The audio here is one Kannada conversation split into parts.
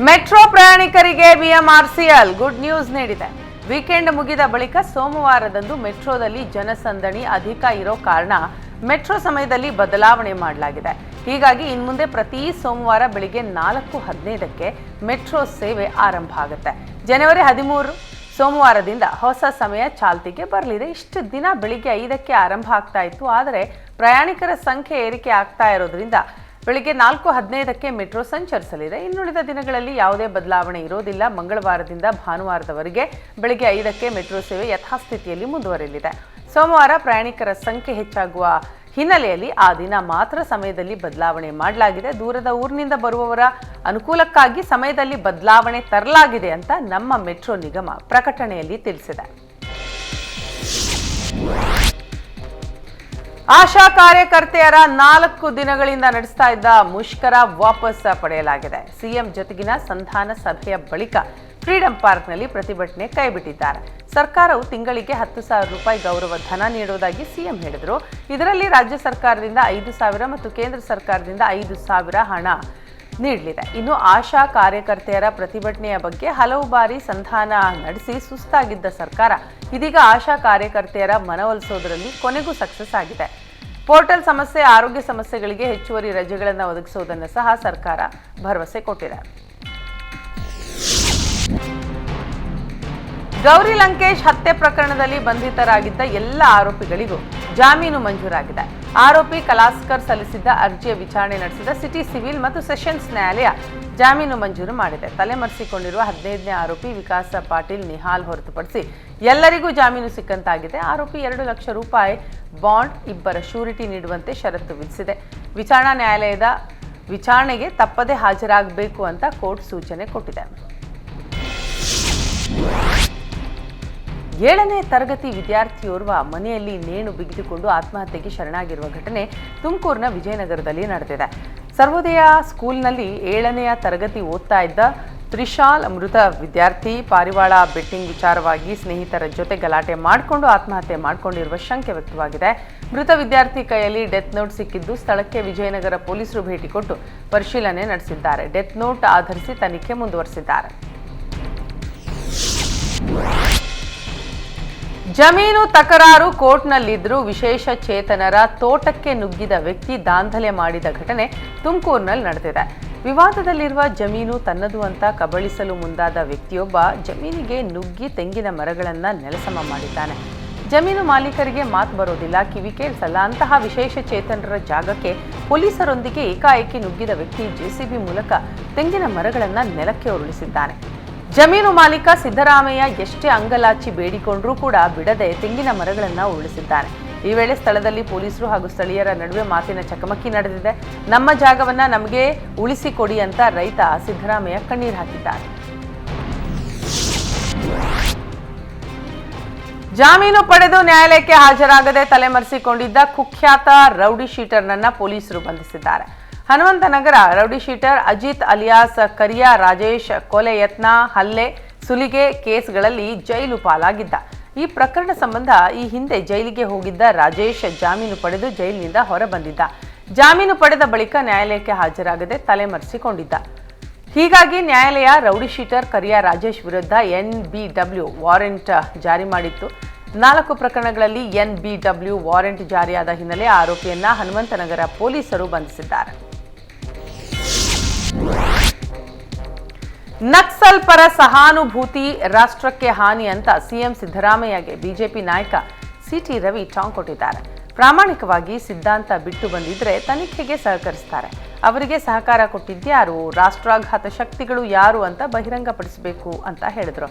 ಮೆಟ್ರೋ ಪ್ರಯಾಣಿಕರಿಗೆ ಬಿಎಂಆರ್ಸಿಎಲ್ ಗುಡ್ ನ್ಯೂಸ್ ನೀಡಿದೆ. ವೀಕೆಂಡ್ ಮುಗಿದ ಬಳಿಕ ಸೋಮವಾರದಂದು ಮೆಟ್ರೋದಲ್ಲಿ ಜನಸಂದಣಿ ಅಧಿಕ ಇರೋ ಕಾರಣ ಮೆಟ್ರೋ ಸಮಯದಲ್ಲಿ ಬದಲಾವಣೆ ಮಾಡಲಾಗಿದೆ. ಹೀಗಾಗಿ ಇನ್ಮುಂದೆ ಪ್ರತಿ ಸೋಮವಾರ ಬೆಳಿಗ್ಗೆ 4:15ಕ್ಕೆ ಮೆಟ್ರೋ ಸೇವೆ ಆರಂಭ ಆಗುತ್ತೆ. ಜನವರಿ 13 ಸೋಮವಾರದಿಂದ ಹೊಸ ಸಮಯ ಚಾಲ್ತಿಗೆ ಬರಲಿದೆ. ಇಷ್ಟು ದಿನ ಬೆಳಿಗ್ಗೆ 5ಕ್ಕೆ ಆರಂಭ ಆಗ್ತಾ ಇತ್ತು. ಆದರೆ ಪ್ರಯಾಣಿಕರ ಸಂಖ್ಯೆ ಏರಿಕೆ ಆಗ್ತಾ ಇರೋದ್ರಿಂದ ಬೆಳಿಗ್ಗೆ 4:15ಕ್ಕೆ ಮೆಟ್ರೋ ಸಂಚರಿಸಲಿದೆ. ಇನ್ನುಳಿದ ದಿನಗಳಲ್ಲಿ ಯಾವುದೇ ಬದಲಾವಣೆ ಇರೋದಿಲ್ಲ. ಮಂಗಳವಾರದಿಂದ ಭಾನುವಾರದವರೆಗೆ ಬೆಳಿಗ್ಗೆ 5ಕ್ಕೆ ಮೆಟ್ರೋ ಸೇವೆ ಯಥಾಸ್ಥಿತಿಯಲ್ಲಿ ಮುಂದುವರಿಯಲಿದೆ. ಸೋಮವಾರ ಪ್ರಯಾಣಿಕರ ಸಂಖ್ಯೆ ಹೆಚ್ಚಾಗುವ ಹಿನ್ನೆಲೆಯಲ್ಲಿ ಆ ದಿನ ಮಾತ್ರ ಸಮಯದಲ್ಲಿ ಬದಲಾವಣೆ ಮಾಡಲಾಗಿದೆ. ದೂರದ ಊರಿನಿಂದ ಬರುವವರ ಅನುಕೂಲಕ್ಕಾಗಿ ಸಮಯದಲ್ಲಿ ಬದಲಾವಣೆ ತರಲಾಗಿದೆ ಅಂತ ನಮ್ಮ ಮೆಟ್ರೋ ನಿಗಮ ಪ್ರಕಟಣೆಯಲ್ಲಿ ತಿಳಿಸಿದೆ. ಆಶಾ ಕಾರ್ಯಕರ್ತೆಯರ 4 ದಿನಗಳಿಂದ ನಡೆಸ್ತಾ ಇದ್ದ ಮುಷ್ಕರ ವಾಪಸ್ ಪಡೆಯಲಾಗಿದೆ. ಸಿಎಂ ಜೊತೆಗಿನ ಸಂಧಾನ ಸಭೆಯ ಬಳಿಕ ಫ್ರೀಡಂ ಪಾರ್ಕ್ನಲ್ಲಿ ಪ್ರತಿಭಟನೆ ಕೈಬಿಟ್ಟಿದ್ದಾರೆ. ಸರ್ಕಾರವು ತಿಂಗಳಿಗೆ 10,000 ರೂಪಾಯಿ ಗೌರವ ಧನ ನೀಡುವುದಾಗಿ ಸಿಎಂ ಹೇಳಿದರು. ಇದರಲ್ಲಿ ರಾಜ್ಯ ಸರ್ಕಾರದಿಂದ 5,000 ಮತ್ತು ಕೇಂದ್ರ ಸರ್ಕಾರದಿಂದ 5,000 ಹಣ ನೀಡಲಿದೆ. ಇನ್ನು ಆಶಾ ಕಾರ್ಯಕರ್ತೆಯರ ಪ್ರತಿಭಟನೆಯ ಬಗ್ಗೆ ಹಲವು ಬಾರಿ ಸಂಧಾನ ನಡೆಸಿ ಸುಸ್ತಾಗಿದ್ದ ಸರ್ಕಾರ ಇದೀಗ ಆಶಾ ಕಾರ್ಯಕರ್ತೆಯರ ಮನವೊಲಿಸೋದರಲ್ಲಿ ಕೊನೆಗೂ ಸಕ್ಸಸ್ ಆಗಿದೆ. ಪೋರ್ಟಲ್ ಸಮಸ್ಯೆ, ಆರೋಗ್ಯ ಸಮಸ್ಯೆಗಳಿಗೆ ಹೆಚ್ಚುವರಿ ರಜೆಗಳನ್ನು ಒದಗಿಸುವುದನ್ನು ಸಹ ಸರ್ಕಾರ ಭರವಸೆ ಕೊಟ್ಟಿದೆ. ಗೌರಿ ಲಂಕೇಶ್ ಹತ್ಯೆ ಪ್ರಕರಣದಲ್ಲಿ ಬಂಧಿತರಾಗಿದ್ದ ಎಲ್ಲ ಆರೋಪಿಗಳಿಗೂ ಜಾಮೀನು ಮಂಜೂರಾಗಿದೆ. ಆರೋಪಿ ಕಲಾಸ್ಕರ್ ಸಲ್ಲಿಸಿದ್ದ ಅರ್ಜಿಯ ವಿಚಾರಣೆ ನಡೆಸಿದ ಸಿಟಿ ಸಿವಿಲ್ ಮತ್ತು ಸೆಷನ್ಸ್ ನ್ಯಾಯಾಲಯ ಜಾಮೀನು ಮಂಜೂರು ಮಾಡಿದೆ. ತಲೆಮರೆಸಿಕೊಂಡಿರುವ 15ನೇ ಆರೋಪಿ ವಿಕಾಸ ಪಾಟೀಲ್ ನಿಹಾಲ್ ಹೊರತುಪಡಿಸಿ ಎಲ್ಲರಿಗೂ ಜಾಮೀನು ಸಿಕ್ಕಂತಾಗಿದೆ. ಆರೋಪಿ 2 ಲಕ್ಷ ರೂಪಾಯಿ ಬಾಂಡ್, 2 ಶ್ಯೂರಿಟಿ ನೀಡುವಂತೆ ಷರತ್ತು ವಿಧಿಸಿದೆ. ವಿಚಾರಣಾ ನ್ಯಾಯಾಲಯದ ವಿಚಾರಣೆಗೆ ತಪ್ಪದೇ ಹಾಜರಾಗಬೇಕು ಅಂತ ಕೋರ್ಟ್ ಸೂಚನೆ ಕೊಟ್ಟಿದೆ. 7ನೇ ತರಗತಿ ವಿದ್ಯಾರ್ಥಿಯೋರ್ವ ಮನೆಯಲ್ಲಿ ನೇಣು ಬಿಗಿದುಕೊಂಡು ಆತ್ಮಹತ್ಯೆಗೆ ಶರಣಾಗಿರುವ ಘಟನೆ ತುಮಕೂರಿನ ವಿಜಯನಗರದಲ್ಲಿ ನಡೆದಿದೆ. ಸರ್ವೋದಯ ಸ್ಕೂಲ್ನಲ್ಲಿ 7ನೇ ತರಗತಿ ಓದ್ತಾ ಇದ್ದ ತ್ರಿಶಾಲ್ ಮೃತ ವಿದ್ಯಾರ್ಥಿ ಪಾರಿವಾಳ ಬೆಟ್ಟಿಂಗ್ ವಿಚಾರವಾಗಿ ಸ್ನೇಹಿತರ ಜೊತೆ ಗಲಾಟೆ ಮಾಡಿಕೊಂಡು ಆತ್ಮಹತ್ಯೆ ಮಾಡಿಕೊಂಡಿರುವ ಶಂಕೆ ವ್ಯಕ್ತವಾಗಿದೆ. ಮೃತ ವಿದ್ಯಾರ್ಥಿ ಕೈಯಲ್ಲಿ ಡೆತ್ ನೋಟ್ ಸಿಕ್ಕಿದ್ದು ಸ್ಥಳಕ್ಕೆ ವಿಜಯನಗರ ಪೊಲೀಸರು ಭೇಟಿ ಕೊಟ್ಟು ಪರಿಶೀಲನೆ ನಡೆಸಿದ್ದಾರೆ. ಡೆತ್ ನೋಟ್ ಆಧರಿಸಿ ತನಿಖೆ ಮುಂದುವರೆಸಿದ್ದಾರೆ. ಜಮೀನು ತಕರಾರು ಕೋರ್ಟ್ನಲ್ಲಿದ್ದರೂ ವಿಶೇಷ ಚೇತನರ ತೋಟಕ್ಕೆ ನುಗ್ಗಿದ ವ್ಯಕ್ತಿ ದಾಂಧಲೆ ಮಾಡಿದ ಘಟನೆ ತುಮಕೂರಿನಲ್ಲಿ ನಡೆದಿದೆ. ವಿವಾದದಲ್ಲಿರುವ ಜಮೀನು ತನ್ನದು ಅಂತ ಕಬಳಿಸಲು ಮುಂದಾದ ವ್ಯಕ್ತಿಯೊಬ್ಬ ಜಮೀನಿಗೆ ನುಗ್ಗಿ ತೆಂಗಿನ ಮರಗಳನ್ನು ನೆಲಸಮ ಮಾಡಿದ್ದಾನೆ. ಜಮೀನು ಮಾಲೀಕರಿಗೆ ಮಾತು ಬರೋದಿಲ್ಲ, ಕಿವಿ ಕೇಳಿಸಲ್ಲ. ಅಂತಹ ವಿಶೇಷ ಚೇತನರ ಜಾಗಕ್ಕೆ ಪೊಲೀಸರೊಂದಿಗೆ ಏಕಾಏಕಿ ನುಗ್ಗಿದ ವ್ಯಕ್ತಿ ಜೆಸಿಬಿ ಮೂಲಕ ತೆಂಗಿನ ಮರಗಳನ್ನು ನೆಲಕ್ಕೆ ಉರುಳಿಸಿದ್ದಾನೆ. ಜಮೀನು ಮಾಲೀಕ ಸಿದ್ದರಾಮಯ್ಯ ಎಷ್ಟೇ ಅಂಗಲಾಚಿ ಬೇಡಿಕೊಂಡರೂ ಕೂಡ ಬಿಡದೆ ತೆಂಗಿನ ಮರಗಳನ್ನು ಉರುಳಿಸಿದ್ದಾನೆ. ಈ ವೇಳೆ ಸ್ಥಳದಲ್ಲಿ ಪೊಲೀಸರು ಹಾಗೂ ಸ್ಥಳೀಯರ ನಡುವೆ ಮಾತಿನ ಚಕಮಕಿ ನಡೆದಿದೆ. ನಮ್ಮ ಜಾಗವನ್ನ ನಮಗೆ ಉಳಿಸಿಕೊಡಿ ಅಂತ ರೈತ ಸಿದ್ದರಾಮಯ್ಯ ಕಣ್ಣೀರು ಹಾಕಿದ್ದಾರೆ. ಜಾಮೀನು ಪಡೆದು ನ್ಯಾಯಾಲಯಕ್ಕೆ ಹಾಜರಾಗದೆ ತಲೆಮರೆಸಿಕೊಂಡಿದ್ದ ಕುಖ್ಯಾತ ರೌಡಿ ಶೀಟರ್ನನ್ನ ಪೊಲೀಸರು ಬಂಧಿಸಿದ್ದಾರೆ. Hanumanthanagar rowdy sheeter Ajith alias Kariya Rajesh ಕೊಲೆ ಯತ್ನ, ಹಲ್ಲೆ, ಸುಲಿಗೆ ಕೇಸ್ಗಳಲ್ಲಿ ಜೈಲು ಪಾಲಾಗಿದ್ದ. ಈ ಪ್ರಕರಣ ಸಂಬಂಧ ಈ ಹಿಂದೆ ಜೈಲಿಗೆ ಹೋಗಿದ್ದ ರಾಜೇಶ್ ಜಾಮೀನು ಪಡೆದು ಜೈಲಿನಿಂದ ಹೊರಬಂದಿದ್ದ. ಜಾಮೀನು ಪಡೆದ ಬಳಿಕ ನ್ಯಾಯಾಲಯಕ್ಕೆ ಹಾಜರಾಗದೆ ತಲೆಮರೆಸಿಕೊಂಡಿದ್ದ. ಹೀಗಾಗಿ ನ್ಯಾಯಾಲಯ ರೌಡಿ ಶೀಟರ್ ಕರಿಯಾ ರಾಜೇಶ್ ವಿರುದ್ಧ NBW ವಾರೆಂಟ್ ಜಾರಿ ಮಾಡಿತ್ತು. 4 ಪ್ರಕರಣಗಳಲ್ಲಿ NBW ವಾರೆಂಟ್ ಜಾರಿಯಾದ ಹಿನ್ನೆಲೆ ಆರೋಪಿಯನ್ನ ಹನುಮಂತನಗರ ಪೊಲೀಸರು ಬಂಧಿಸಿದ್ದಾರೆ. ನಕ್ಸಲ್ ಪರ ಸಹಾನುಭೂತಿ ರಾಷ್ಟ್ರಕ್ಕೆ ಹಾನಿ ಅಂತ ಸಿಎಂ ಸಿದ್ದರಾಮಯ್ಯಗೆ ಬಿಜೆಪಿ ನಾಯಕ ಸಿಟಿ ರವಿ ಟಾಂಗ್ ಕೊಟ್ಟಿದ್ದಾರೆ. ಪ್ರಾಮಾಣಿಕವಾಗಿ ಸಿದ್ಧಾಂತ ಬಿಟ್ಟು ಬಂದಿದ್ರೆ ತನಿಖೆಗೆ ಸಹಕರಿಸ್ತಾರೆ. ಅವರಿಗೆ ಸಹಕಾರ ಕೊಟ್ಟಿದ್ಯಾರು, ರಾಷ್ಟ್ರಾಘಾತ ಶಕ್ತಿಗಳು ಯಾರು ಅಂತ ಬಹಿರಂಗಪಡಿಸಬೇಕು ಅಂತ ಹೇಳಿದ್ರು.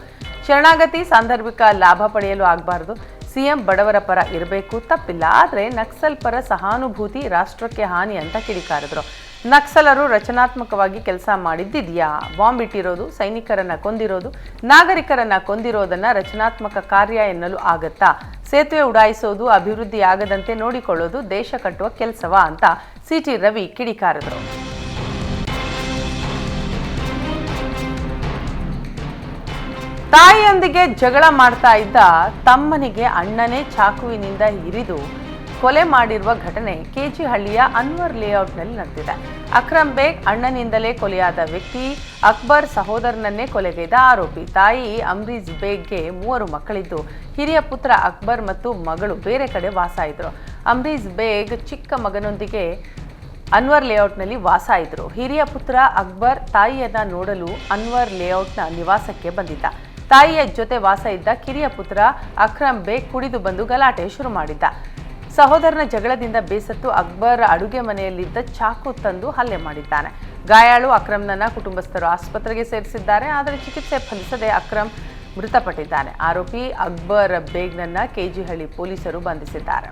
ಶರಣಾಗತಿ ಸಾಂದರ್ಭಿಕ ಲಾಭ ಪಡೆಯಲು ಆಗಬಾರದು. ಸಿಎಂ ಬಡವರ ಪರ ಇರಬೇಕು, ತಪ್ಪಿಲ್ಲ. ಆದರೆ ನಕ್ಸಲ್ ಪರ ಸಹಾನುಭೂತಿ ರಾಷ್ಟ್ರಕ್ಕೆ ಹಾನಿ ಅಂತ ಕಿಡಿಕಾರಿದ್ರು. ನಕ್ಸಲರು ರಚನಾತ್ಮಕವಾಗಿ ಕೆಲಸ ಮಾಡಿದ್ದಿದೆಯಾ? ಬಾಂಬ್ ಇಟ್ಟಿರೋದು, ಸೈನಿಕರನ್ನ ಕೊಂದಿರೋದು, ನಾಗರಿಕರನ್ನ ಕೊಂದಿರೋದನ್ನ ರಚನಾತ್ಮಕ ಕಾರ್ಯ ಎನ್ನಲು ಆಗತ್ತಾ? ಸೇತುವೆ ಉಡಾಯಿಸೋದು, ಅಭಿವೃದ್ಧಿ ಆಗದಂತೆ ನೋಡಿಕೊಳ್ಳೋದು ದೇಶ ಕಟ್ಟುವ ಕೆಲಸವಾ ಅಂತ ಸಿಟಿ ರವಿ ಕಿಡಿಕಾರಿದ್ರು. ತಾಯಿಯೊಂದಿಗೆ ಜಗಳ ಮಾಡ್ತಾ ಇದ್ದ ತಮ್ಮನಿಗೆ ಅಣ್ಣನೇ ಚಾಕುವಿನಿಂದ ಇರಿದು ಕೊಲೆ ಮಾಡಿರುವ ಘಟನೆ ಕೆಜಿಹಳ್ಳಿಯ ಅನ್ವರ್ ಲೇಔಟ್ನಲ್ಲಿ ನಡೆದಿದೆ. ಅಕ್ರಮ್ ಬೇಗ್ ಅಣ್ಣನಿಂದಲೇ ಕೊಲೆಯಾದ ವ್ಯಕ್ತಿ. ಅಕ್ಬರ್ ಸಹೋದರನನ್ನೇ ಕೊಲೆಗೈದ ಆರೋಪಿ. ತಾಯಿ ಅಮ್ರೀಜ್ ಬೇಗ್ಗೆ 3 ಮಕ್ಕಳಿದ್ದು, ಹಿರಿಯ ಪುತ್ರ ಅಕ್ಬರ್ ಮತ್ತು ಮಗಳು ಬೇರೆ ಕಡೆ ವಾಸ ಇದ್ರು. ಅಮ್ರೀಜ್ ಬೇಗ್ ಚಿಕ್ಕ ಮಗನೊಂದಿಗೆ ಅನ್ವರ್ ಲೇಔಟ್ನಲ್ಲಿ ವಾಸ ಇದ್ರು. ಹಿರಿಯ ಪುತ್ರ ಅಕ್ಬರ್ ತಾಯಿಯನ್ನ ನೋಡಲು ಅನ್ವರ್ ಲೇಔಟ್ನ ನಿವಾಸಕ್ಕೆ ಬಂದಿದ್ದ. ತಾಯಿಯ ಜೊತೆ ವಾಸ ಇದ್ದ ಕಿರಿಯ ಪುತ್ರ ಅಕ್ರಮ್ ಬೇಗ್ ಕುಡಿದು ಬಂದು ಗಲಾಟೆ ಶುರು ಮಾಡಿದ್ದ. ಸಹೋದರನ ಜಗಳದಿಂದ ಬೇಸತ್ತು ಅಕ್ಬರ್ ಅಡುಗೆ ಮನೆಯಲ್ಲಿದ್ದ ಚಾಕು ತಂದು ಹಲ್ಲೆ ಮಾಡಿದ್ದಾನೆ. ಗಾಯಾಳು ಅಕ್ರಮ್ನನ್ನ ಕುಟುಂಬಸ್ಥರು ಆಸ್ಪತ್ರೆಗೆ ಸೇರಿಸಿದ್ದಾರೆ. ಆದರೆ ಚಿಕಿತ್ಸೆ ಫಲಿಸದೆ ಅಕ್ರಮ್ ಮೃತಪಟ್ಟಿದ್ದಾನೆ. ಆರೋಪಿ ಅಕ್ಬರ್ ಬೇಗ್ನನ್ನ ಕೆಜಿಹಳ್ಳಿ ಪೊಲೀಸರು ಬಂಧಿಸಿದ್ದಾರೆ.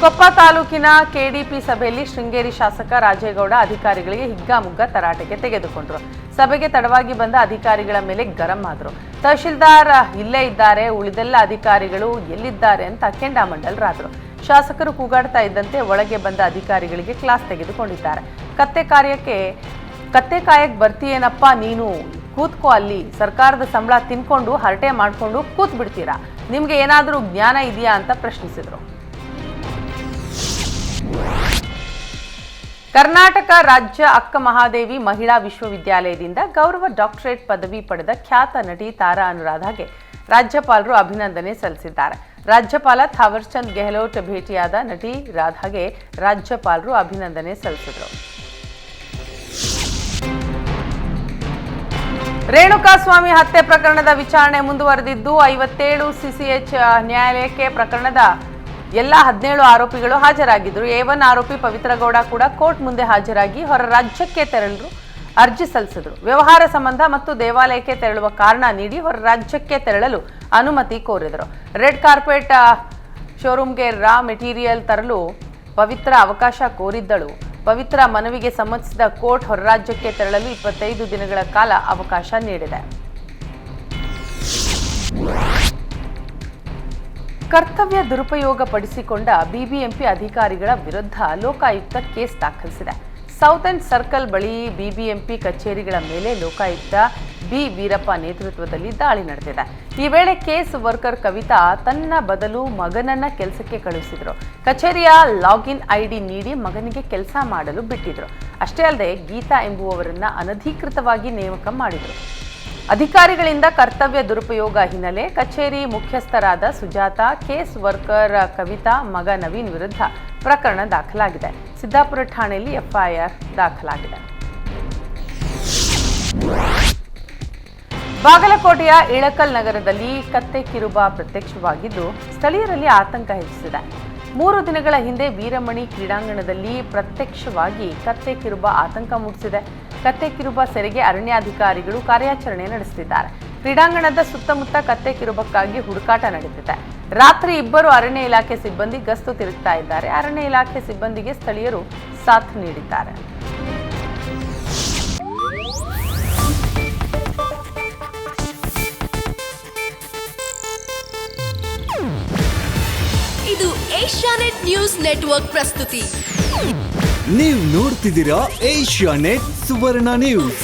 ಕೊಪ್ಪ ತಾಲೂಕಿನ ಕೆಡಿಪಿ ಸಭೆಯಲ್ಲಿ ಶೃಂಗೇರಿ ಶಾಸಕ ರಾಜೇಗೌಡ ಅಧಿಕಾರಿಗಳಿಗೆ ಹಿಗ್ಗಾಮುಗ್ಗಾ ತರಾಟೆಗೆ ತೆಗೆದುಕೊಂಡರು. ಸಭೆಗೆ ತಡವಾಗಿ ಬಂದ ಅಧಿಕಾರಿಗಳ ಮೇಲೆ ಗರಂ ಆದರು. ತಹಶೀಲ್ದಾರ್ ಇಲ್ಲೇ ಇದ್ದಾರೆ, ಉಳಿದೆಲ್ಲ ಅಧಿಕಾರಿಗಳು ಎಲ್ಲಿದ್ದಾರೆ ಅಂತ ಕೆಂಡಾಮಂಡಲರಾದರು. ಶಾಸಕರು ಕೂಗಾಡ್ತಾ ಇದ್ದಂತೆ ಒಳಗೆ ಬಂದ ಅಧಿಕಾರಿಗಳಿಗೆ ಕ್ಲಾಸ್ ತೆಗೆದುಕೊಂಡಿದ್ದಾರೆ. ಕತ್ತೆ ಕಾಯಕ್ ಬರ್ತೀಯೇನಪ್ಪ ನೀನು, ಕೂತ್ಕೋ ಅಲ್ಲಿ, ಸರ್ಕಾರದ ಸಂಬಳ ತಿನ್ಕೊಂಡು ಹರಟೆ ಮಾಡ್ಕೊಂಡು ಕೂತ್ ಬಿಡ್ತೀರಾ, ನಿಮ್ಗೆ ಏನಾದರೂ ಜ್ಞಾನ ಇದೆಯಾ ಅಂತ ಪ್ರಶ್ನಿಸಿದರು. ಕರ್ನಾಟಕ ರಾಜ್ಯ ಅಕ್ಕ ಮಹಾದೇವಿ ಮಹಿಳಾ ವಿಶ್ವವಿದ್ಯಾಲಯದಿಂದ ಗೌರವ ಡಾಕ್ಟರೇಟ್ ಪದವಿ ಪಡೆದ ಖ್ಯಾತ ನಟಿ ತಾರಾ ಅನುರಾಧಾಗೆ ರಾಜ್ಯಪಾಲರು ಅಭಿನಂದನೆ ಸಲ್ಲಿಸಿದ್ದಾರೆ. ರಾಜ್ಯಪಾಲ ಥಾವರ್ಚಂದ್ ಗೆಹ್ಲೋಟ್ ಭೇಟಿಯಾದ ನಟಿ ರಾಧಾಗೆ ರಾಜ್ಯಪಾಲರು ಅಭಿನಂದನೆ ಸಲ್ಲಿಸಿದರು. ರೇಣುಕಾಸ್ವಾಮಿ ಹತ್ಯೆ ಪ್ರಕರಣದ ವಿಚಾರಣೆ ಮುಂದುವರೆದಿದ್ದು 57 ಸಿಸಿಎಚ್ ನ್ಯಾಯಾಲಯಕ್ಕೆ ಪ್ರಕರಣದ ಎಲ್ಲ 17 ಆರೋಪಿಗಳು ಹಾಜರಾಗಿದ್ದರು. A1 ಆರೋಪಿ ಪವಿತ್ರ ಗೌಡ ಕೂಡ ಕೋರ್ಟ್ ಮುಂದೆ ಹಾಜರಾಗಿ ಹೊರ ರಾಜ್ಯಕ್ಕೆ ತೆರಳಲು ಅರ್ಜಿ ಸಲ್ಲಿಸಿದರು. ವ್ಯವಹಾರ ಸಂಬಂಧ ಮತ್ತು ದೇವಾಲಯಕ್ಕೆ ತೆರಳುವ ಕಾರಣ ನೀಡಿ ಹೊರ ರಾಜ್ಯಕ್ಕೆ ತೆರಳಲು ಅನುಮತಿ ಕೋರಿದರು. ರೆಡ್ ಕಾರ್ಪೆಟ್ ಶೋರೂಮ್ಗೆ ರಾ ಮೆಟೀರಿಯಲ್ ತರಲು ಪವಿತ್ರ ಅವಕಾಶ ಕೋರಿದ್ದಳು. ಪವಿತ್ರ ಮನವಿಗೆ ಸಮ್ಮತಿಸಿದ ಕೋರ್ಟ್ ಹೊರ ರಾಜ್ಯಕ್ಕೆ ತೆರಳಲು 25 ದಿನಗಳ ಕಾಲ ಅವಕಾಶ ನೀಡಿದೆ. ಕರ್ತವ್ಯ ದುರುಪಯೋಗ ಪಡಿಸಿಕೊಂಡ ಬಿಬಿಎಂಪಿ ಅಧಿಕಾರಿಗಳ ವಿರುದ್ಧ ಲೋಕಾಯುಕ್ತ ಕೇಸ್ ದಾಖಲಿಸಿದೆ. ಸೌತ್ ಎಂಡ್ ಸರ್ಕಲ್ ಬಳಿ ಬಿಬಿಎಂಪಿ ಕಚೇರಿಗಳ ಮೇಲೆ ಲೋಕಾಯುಕ್ತ ಬಿ ವೀರಪ್ಪ ನೇತೃತ್ವದಲ್ಲಿ ದಾಳಿ ನಡೆದಿದೆ. ಈ ವೇಳೆ ಕೇಸ್ ವರ್ಕರ್ ಕವಿತಾ ತನ್ನ ಬದಲು ಮಗನನ್ನ ಕೆಲಸಕ್ಕೆ ಕಳುಹಿಸಿದ್ರು. ಕಚೇರಿಯ ಲಾಗಿನ್ ಐಡಿ ನೀಡಿ ಮಗನಿಗೆ ಕೆಲಸ ಮಾಡಲು ಬಿಟ್ಟಿದ್ರು. ಅಷ್ಟೇ ಅಲ್ಲದೆ ಗೀತಾ ಎಂಬುವವರನ್ನ ಅನಧಿಕೃತವಾಗಿ ನೇಮಕ ಮಾಡಿದ್ರು. ಅಧಿಕಾರಿಗಳಿಂದ ಕರ್ತವ್ಯ ದುರುಪಯೋಗ ಹಿನ್ನೆಲೆ ಕಚೇರಿ ಮುಖ್ಯಸ್ಥರಾದ ಸುಜಾತ, ಕೇಸ್ ವರ್ಕರ್ ಕವಿತಾ, ಮಗ ನವೀನ್ ವಿರುದ್ಧ ಪ್ರಕರಣ ದಾಖಲಾಗಿದೆ. ಸಿದ್ದಾಪುರ ಠಾಣೆಯಲ್ಲಿ ಎಫ್ಐಆರ್ ದಾಖಲಾಗಿದೆ. ಬಾಗಲಕೋಟೆಯ ಇಳಕಲ್ ನಗರದಲ್ಲಿ ಕತ್ತೆ ಕಿರುಬ ಪ್ರತ್ಯಕ್ಷವಾಗಿದ್ದು ಸ್ಥಳೀಯರಲ್ಲಿ ಆತಂಕ ಹೆಚ್ಚಿಸಿದೆ. 3 ದಿನಗಳ ಹಿಂದೆ ವೀರಮಣಿ ಕ್ರೀಡಾಂಗಣದಲ್ಲಿ ಪ್ರತ್ಯಕ್ಷವಾಗಿ ಕತ್ತೆ ಕಿರುಬ ಆತಂಕ ಮೂಡಿಸಿದೆ. ಕತ್ತೆ ಕಿರುಬ ಸೆರೆಗೆ ಅರಣ್ಯಾಧಿಕಾರಿಗಳು ಕಾರ್ಯಾಚರಣೆ ನಡೆಸುತ್ತಿದ್ದಾರೆ. ಕ್ರೀಡಾಂಗಣದ ಸುತ್ತಮುತ್ತ ಕತ್ತೆ ಕಿರುಬಕ್ಕಾಗಿ ಹುಡುಕಾಟ ನಡೆದಿದೆ. ರಾತ್ರಿ 2 ಅರಣ್ಯ ಇಲಾಖೆ ಸಿಬ್ಬಂದಿ ಗಸ್ತು ತಿರುಗ್ತಾ ಇದ್ದಾರೆ. ಅರಣ್ಯ ಇಲಾಖೆ ಸಿಬ್ಬಂದಿಗೆ ಸ್ಥಳೀಯರು ಸಾಥ್ ನೀಡಿದ್ದಾರೆ. ಇದು ಏಷ್ಯಾನೆಟ್ ನ್ಯೂಸ್ ನೆಟ್ವರ್ಕ್ ಪ್ರಸ್ತುತಿ. ನೀವು ನೋಡ್ತಿದ್ದೀರಾ ಏಷ್ಯಾನೆಟ್ ಸುವರ್ಣ ನ್ಯೂಸ್.